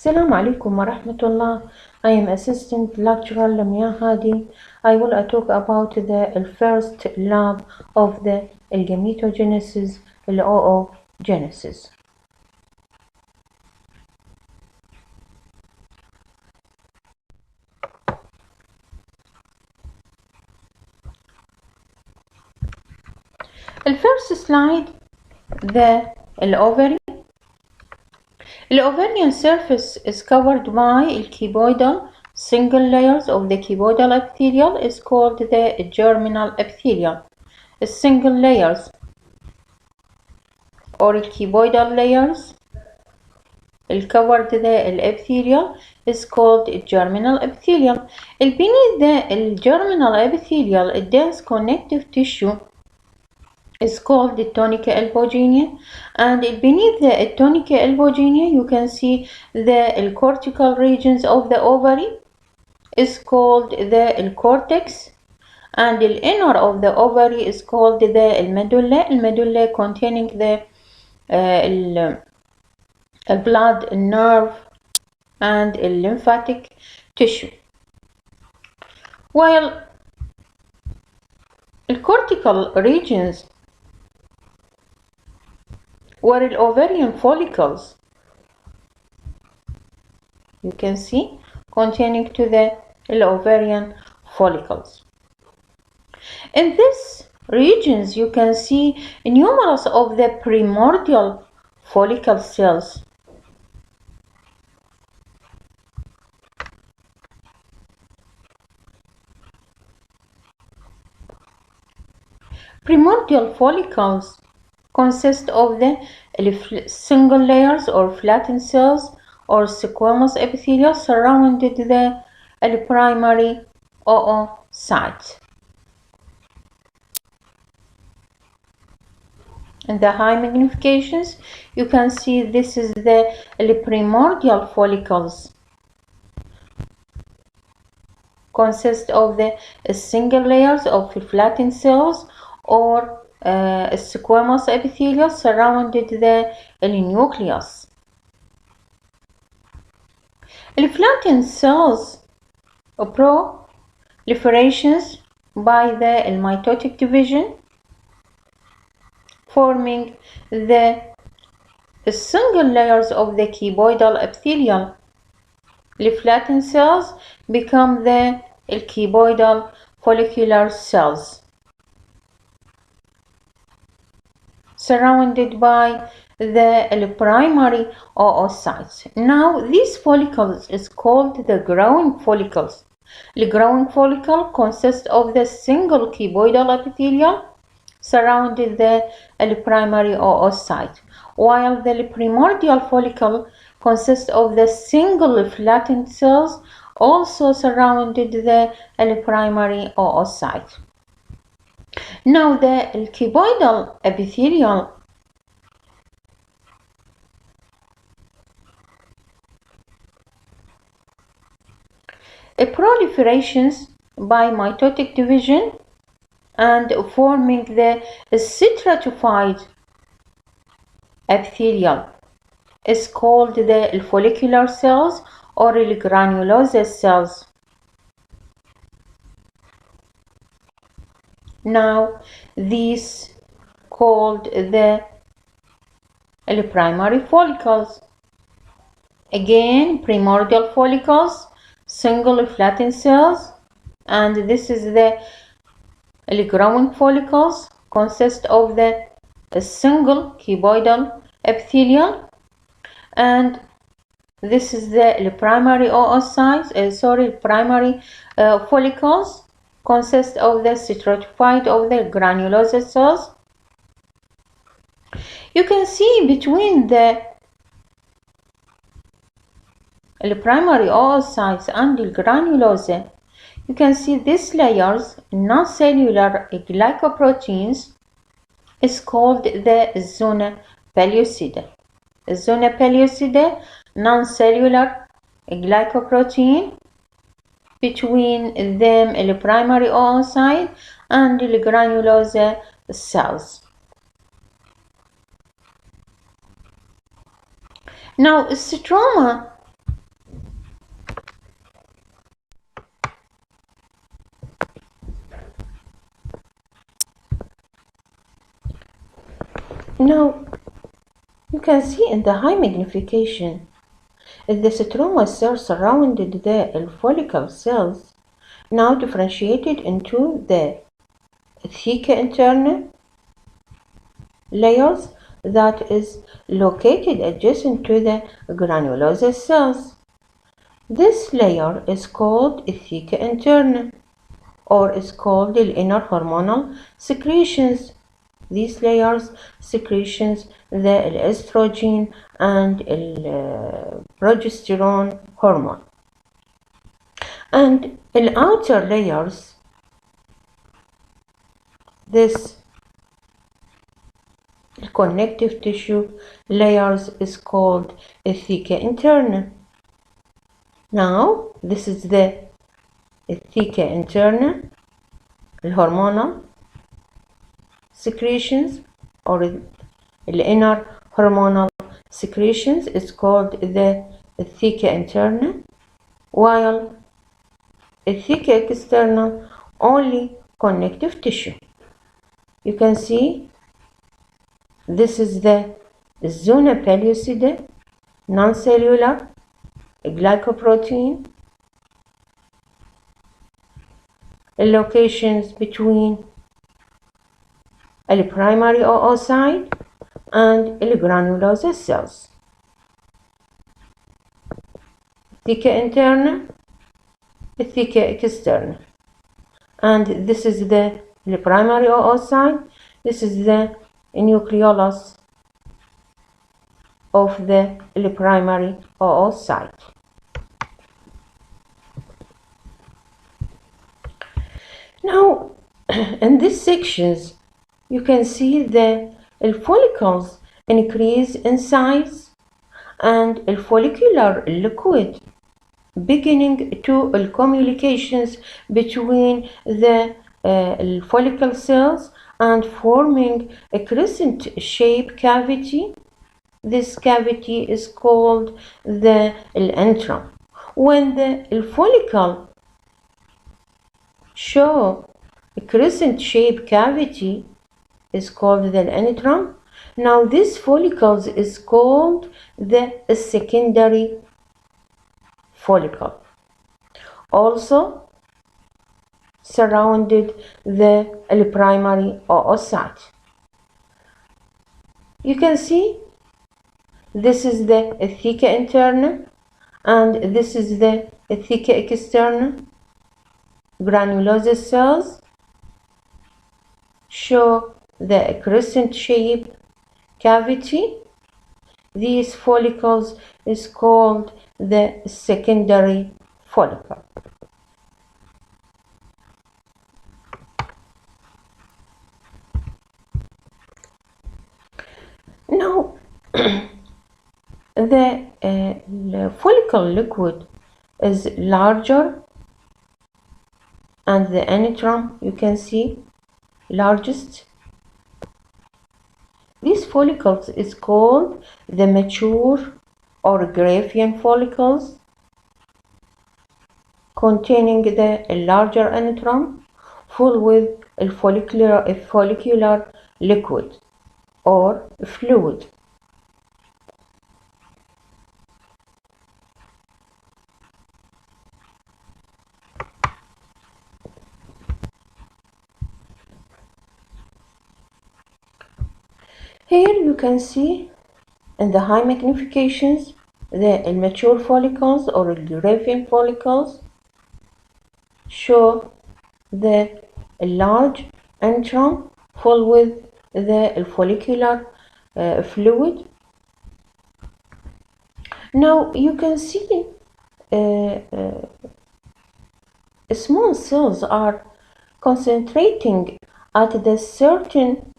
السلام عليكم ورحمة الله. I am Assistant Lecturer Lamia Hadi. I will talk about the first lab of the Gametogenesis, oogenesis. The first slide, the ovary. The ovarian surface is covered by cuboidal single layers of the cuboidal epithelial is called the germinal epithelial. The single layers or cuboidal layers covered the epithelial is called germinal epithelial. Beneath the germinal epithelial, a dense connective tissue is called the tunica albuginea, and beneath the tunica albuginea you can see the cortical regions of the ovary is called the cortex, and the inner of the ovary is called the medulla containing the blood, nerve, and lymphatic tissue, while the cortical regions were the ovarian follicles, you can see, containing to the ovarian follicles. In these regions you can see numerous of the primordial follicle cells. Primordial follicles consist of the single layers or flattened cells or squamous epithelial surrounded the primary oocyte. In the high magnifications you can see this is the primordial follicles, consist of the single layers of flattened cells or squamous epithelial surrounded the nucleus. Flattened cells proliferations by the mitotic division, forming the single layers of the cuboidal epithelial. Flattened cells become the cuboidal follicular cells, surrounded by the primary oocytes. Now these follicles is called the growing follicles. The growing follicle consists of the single cuboidal epithelial surrounded the primary oocyte, while the primordial follicle consists of the single flattened cells also surrounded the primary oocyte. Now the cuboidal epithelial proliferations by mitotic division and forming the stratified epithelial is called the follicular cells or granulose cells. Now these called the primary follicles. Again, primordial follicles, single flattened cells, and this is the growing follicles, consist of the single cuboidal epithelial, and this is the primary oocytes, primary follicles, consist of the stratified of the granulose cells. You can see between the primary oocytes and the granulose, you can see these layers, non-cellular glycoproteins, is called the zona pellucida. Zona pellucida, non-cellular glycoprotein, between them the primary oocyte and the granulose cells. Now stroma Now you can see in the high magnification the stroma cells surrounded the follicle cells now differentiated into the thick internal layers that is located adjacent to the granulosal cells. This layer is called thick internal, or is called the inner hormonal secretions. These layers secretions the estrogen and progesterone hormone. And the outer layers, this connective tissue layers is called thick internal. Now this is the thick internal hormonal secretions, or the inner hormonal secretions is called the thick internal, while the thick external only connective tissue. You can see this is the zona pellucida, non-cellular glycoprotein, locations between the primary oocyte and the granulosal cells. Thick internal, thick external, and this is the primary oocyte. This is the nucleolus of the primary oocyte. Now, in these sections, you can see the follicles increase in size and follicular liquid beginning to communications between the follicle cells and forming a crescent-shaped cavity. This cavity is called the antrum. When the follicle show a crescent-shaped cavity is called the antrum. Now this follicles is called the secondary follicle. Also surrounded the primary oocyte. You can see this is the thick internal and this is the thick external. Granulosal cells show the crescent-shaped cavity. These follicles is called the secondary follicle. Now, the follicle liquid is larger, and the antrum you can see largest. These follicles is called the mature or Graafian follicles, containing the larger antrum full with a follicular liquid or fluid. Here you can see in the high magnifications the immature follicles or Graafian follicles show the large antrum full with the follicular fluid. Now you can see small cells are concentrating at the certain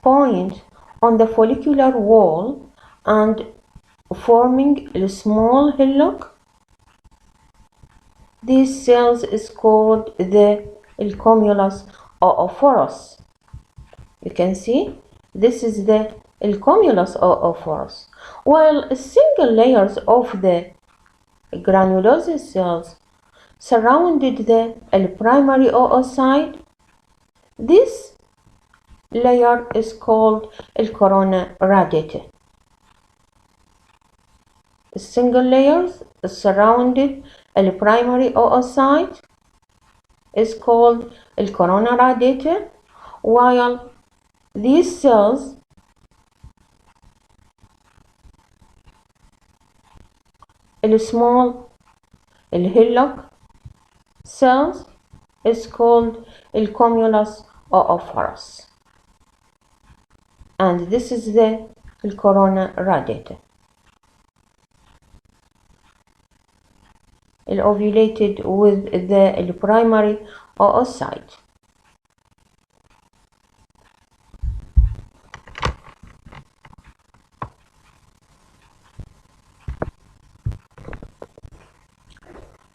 point on the follicular wall and forming a small hillock. These cells is called the cumulus oophorus. You can see this is the cumulus oophorus, while single layers of the granulosal cells surrounded the primary oocyte. This layer is called الcorona radiata. Single layers surrounded the primary oocyte is called الcorona radiata, while these cells small hillock cells is called الcumulus oophorus, and this is the corona radiata. Ovulated with the primary oocyte.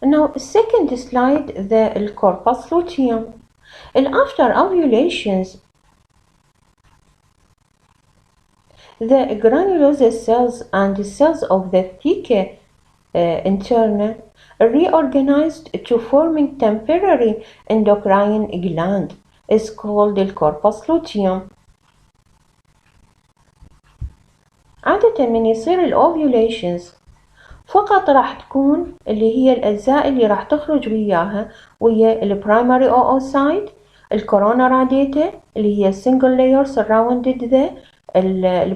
Now, second slide, the corpus luteum. After ovulations, the granulose cells and the cells of the thick interna reorganized to forming temporary endocrine gland is called the corpus luteum. عادة من يصير الأوفيوليشنز فقط راح تكون اللي هي الأجزاء اللي راح تخرج وياها ويا البرايمري oocyte الكورونا راديتا اللي هي single layer surrounded the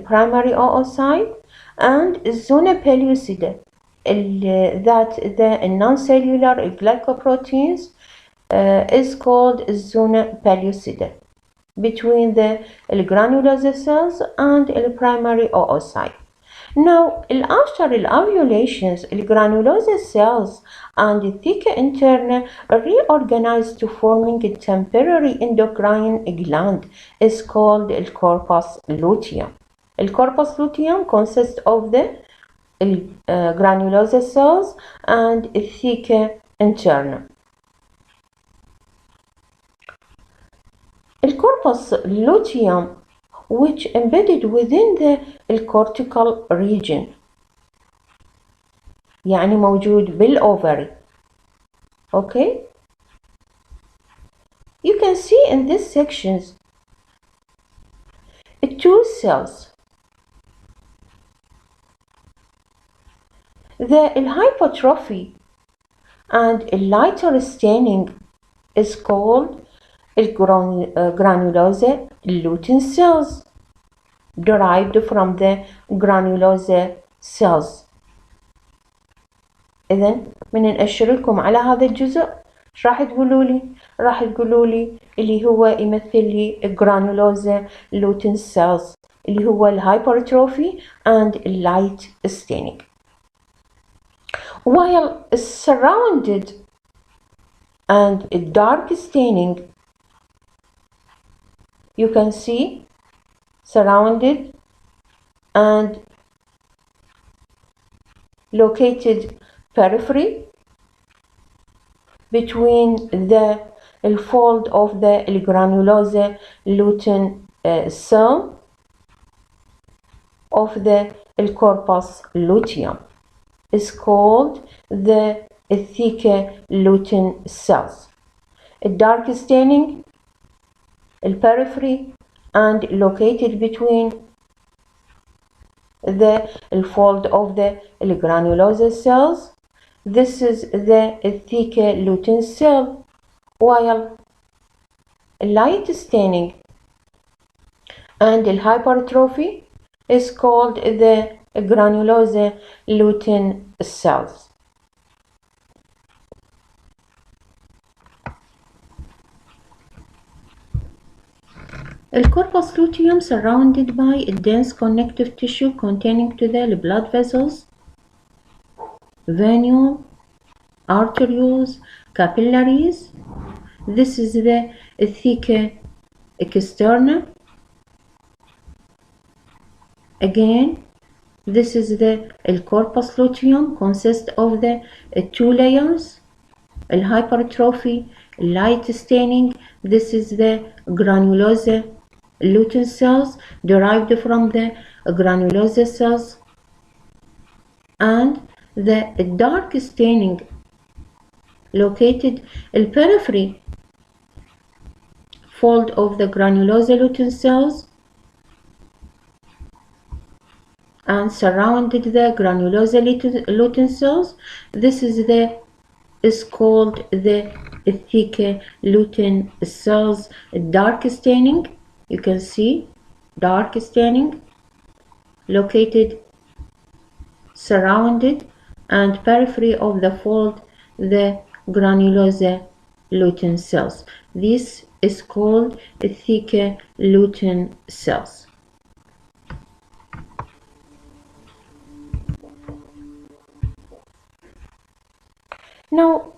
primary oocyte and zona pellucida that the non-cellular glycoproteins is called zona pellucida between the granulose cells and the primary oocyte. Now, after the ovulations, the granulose cells and the thick interna reorganize to forming a temporary endocrine gland is called the corpus luteum. The corpus luteum consists of the granulose cells and thick interna. The corpus luteum, which embedded within the cortical region, يعني موجود بالovary. Okay, you can see in these sections two cells. The hypertrophy and lighter staining is called granulose lutein cells, derived from the granulose cells. إذن من نأشر لكم على هذا الجزء ايش راح تقولوا لي؟ راح تقولوا لي اللي هو يمثل لي granulose lutein cells اللي هو الهايبرتروفي and light staining. While surrounded and dark staining, you can see surrounded and located periphery between the fold of the granulose lutein cell of the corpus luteum is called the thick lutein cells. Dark staining, periphery, and located between the fold of the granulose cells. This is the thick lutein cell, while light staining and hypertrophy is called the granulose lutein cells. The corpus luteum surrounded by a dense connective tissue containing to the blood vessels, venule, arterioles, capillaries. This is the thick externa. Again, this is the corpus luteum, consists of the two layers, hypertrophy, light staining. This is the granulose lutein cells derived from the granulose cells, and the dark staining located in periphery fold of the granulosa lutein cells and surrounded the granulosa lutein cells. This is called the thick lutein cells. Dark staining, you can see dark staining located, surrounded, and periphery of the fold, the granulosa lutein cells. This is called thick lutein cells. Now,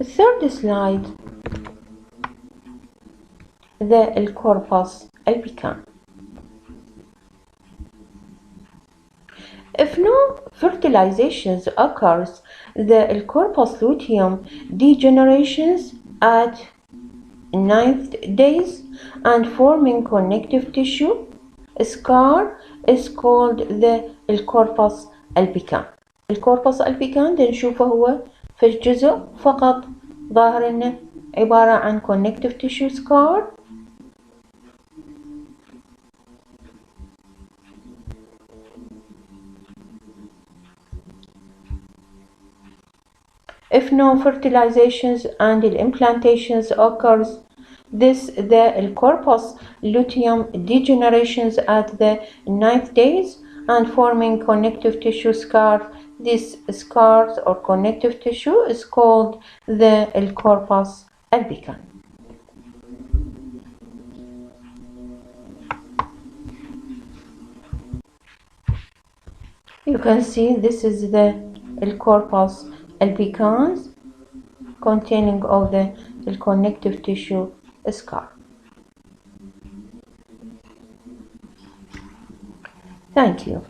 third slide, the corpus albicans. If no fertilizations occurs, the corpus luteum degenerations at 9th days and forming connective tissue scar is called the corpus albicans. الكوربس albicans ده نشوفه هو في الجزء فقط ظاهر انه عبارة عن connective tissue scar. If no fertilizations and implantations occurs, the corpus luteum degenerations at the 9th days and forming connective tissue scar. This scars or connective tissue is called the corpus albicans. You can see this is the corpus albicans containing of the connective tissue scar. Thank you.